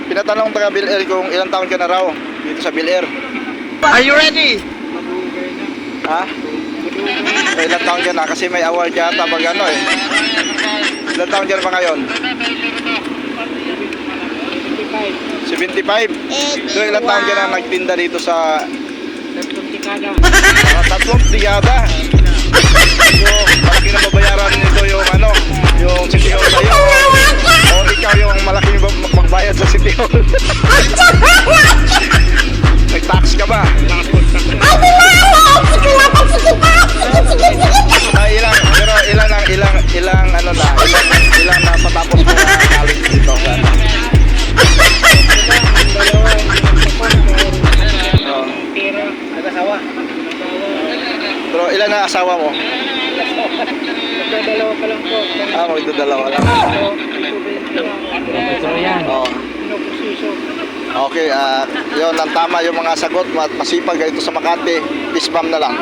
Pinatanong taga Bill Air kung ilang taon ka na raw dito sa Bill Air. Are you ready? Ha? Ilang taon ka na? Kasi may award yata pag ano eh. Ilang taon ka na pa ngayon? 75. So ilang taon ka na nagtinda dito sa... Tatlong dekada. So, malaki na babayaran nito yung ano, yung City Hall sa'yo. O ikaw yung malaki magbayad sa City Hall. Nag-tax ka ba? Ilang ano na, ilang napatapos mo na college dito. Pero ilan na asawa mo? Magdadalawa pa lang po. Magdadalawa lang. So yan. Oh. Okay, yun ang tama yung mga sagot. Masipag dito sa Makati. Peace bomb na lang.